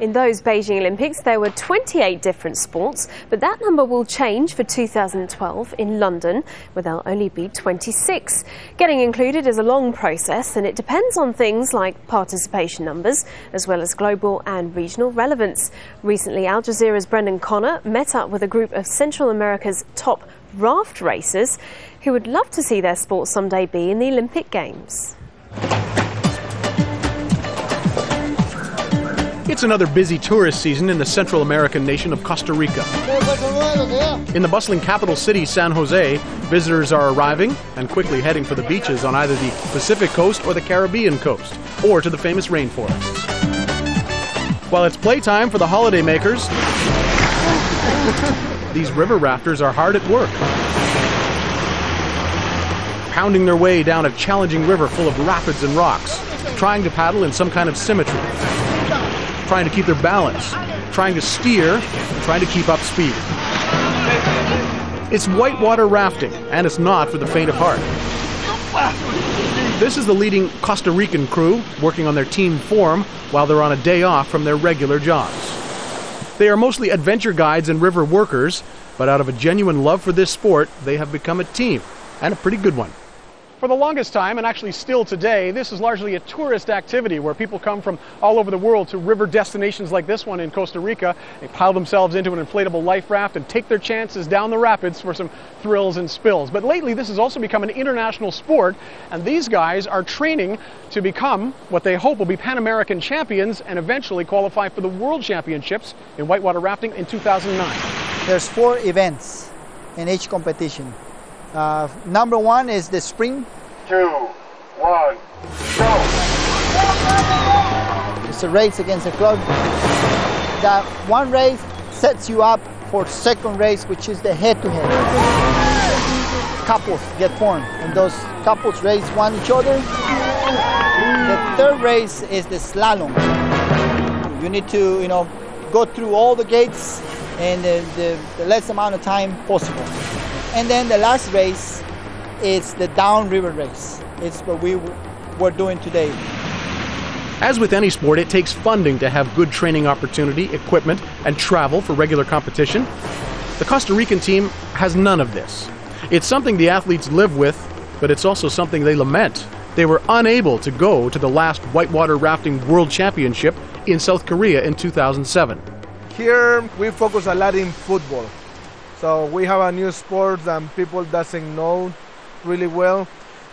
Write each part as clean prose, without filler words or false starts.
In those Beijing Olympics, there were 28 different sports, but that number will change for 2012 in London, where there'll only be 26. Getting included is a long process, and it depends on things like participation numbers, as well as global and regional relevance. Recently, Al Jazeera's Brendan Connor met up with a group of Central America's top raft racers who would love to see their sport someday be in the Olympic Games. It's another busy tourist season in the Central American nation of Costa Rica. In the bustling capital city, San Jose, visitors are arriving and quickly heading for the beaches on either the Pacific coast or the Caribbean coast, or to the famous rainforests. While it's playtime for the holidaymakers, these river rafters are hard at work, pounding their way down a challenging river full of rapids and rocks, trying to paddle in some kind of symmetry, trying to keep their balance, trying to steer, and trying to keep up speed. It's whitewater rafting, and it's not for the faint of heart. This is the leading Costa Rican crew working on their team form while they're on a day off from their regular jobs. They are mostly adventure guides and river workers, but out of a genuine love for this sport, they have become a team, and a pretty good one. For the longest time, and actually still today, this is largely a tourist activity where people come from all over the world to river destinations like this one in Costa Rica. They pile themselves into an inflatable life raft and take their chances down the rapids for some thrills and spills. But lately, this has also become an international sport, and these guys are training to become what they hope will be Pan American champions and eventually qualify for the World Championships in whitewater rafting in 2009. There's 4 events in each competition. Number 1 is the spring. 2, 1, go! It's a race against the clock. That one race sets you up for second race, which is the head-to-head. Couples get formed, and those couples race each other. The third race is the slalom. You need to, go through all the gates in the less amount of time possible. And then the last race is the downriver race. It's what we were doing today. As with any sport, it takes funding to have good training opportunity, equipment, and travel for regular competition. The Costa Rican team has none of this. It's something the athletes live with, but it's also something they lament. They were unable to go to the last whitewater rafting World Championship in South Korea in 2007. Here we focus a lot in football. So we have a new sport that people doesn't know really well.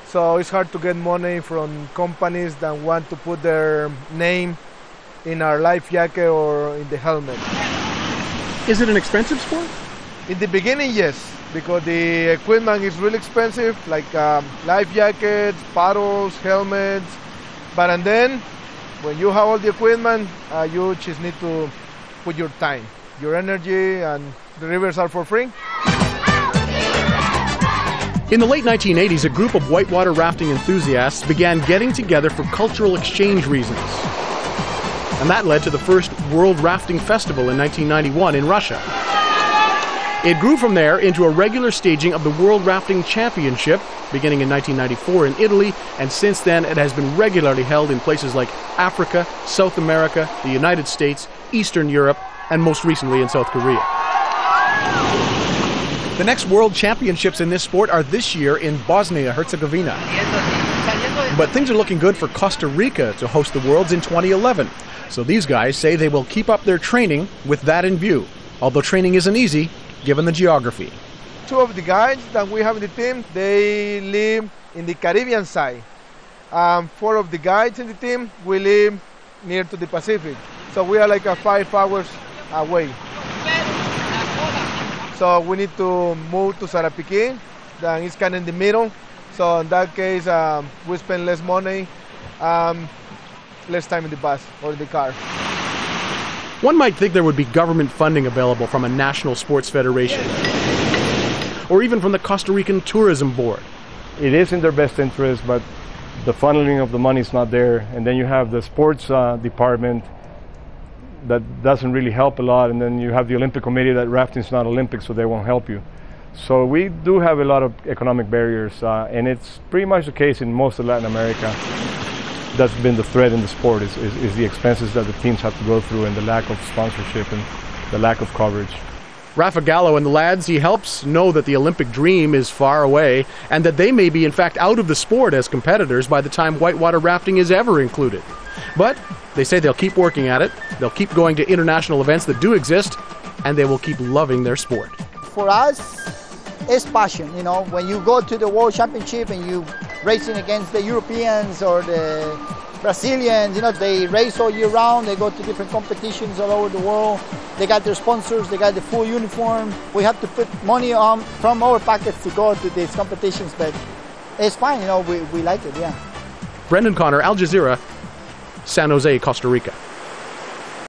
So it's hard to get money from companies that want to put their name in our life jacket or in the helmet. Is it an expensive sport? In the beginning, yes, because the equipment is really expensive, like life jackets, paddles, helmets. But then, when you have all the equipment, you just need to put your time, your energy, and the rivers are for free. In the late 1980s, a group of whitewater rafting enthusiasts began getting together for cultural exchange reasons. And that led to the first World Rafting Festival in 1991 in Russia. It grew from there into a regular staging of the World Rafting Championship, beginning in 1994 in Italy, and since then it has been regularly held in places like Africa, South America, the United States, Eastern Europe, and most recently in South Korea. The next World Championships in this sport are this year in Bosnia-Herzegovina. But things are looking good for Costa Rica to host the Worlds in 2011. So these guys say they will keep up their training with that in view, although training isn't easy given the geography. 2 of the guys that we have in the team, they live in the Caribbean side. 4 of the guys in the team, we live near to the Pacific. So we are like 5 hours away. So we need to move to Sarapiquí, then it's kind of in the middle. So in that case, we spend less money, less time in the bus or in the car. One might think there would be government funding available from a national sports federation, or even from the Costa Rican Tourism Board. It is in their best interest, but the funneling of the money is not there. And then you have the sports department that doesn't really help a lot, and then you have the Olympic Committee that rafting is not Olympic, so they won't help you. So we do have a lot of economic barriers, and it's pretty much the case in most of Latin America. that's been the thread in the sport is the expenses that the teams have to go through and the lack of sponsorship and the lack of coverage. Rafa Gallo and the lads he helps know that the Olympic dream is far away and that they may be in fact out of the sport as competitors by the time whitewater rafting is ever included. But they say they'll keep working at it, they'll keep going to international events that do exist, and they will keep loving their sport. For us, it's passion. You know, when you go to the World Championship and you racing against the Europeans or the Brazilians, you know, they race all year round, they go to different competitions all over the world, they got their sponsors, they got the full uniform. We have to put money from our pockets to go to these competitions, but it's fine, you know, we like it, yeah. Brendan Connor, Al Jazeera, San Jose, Costa Rica.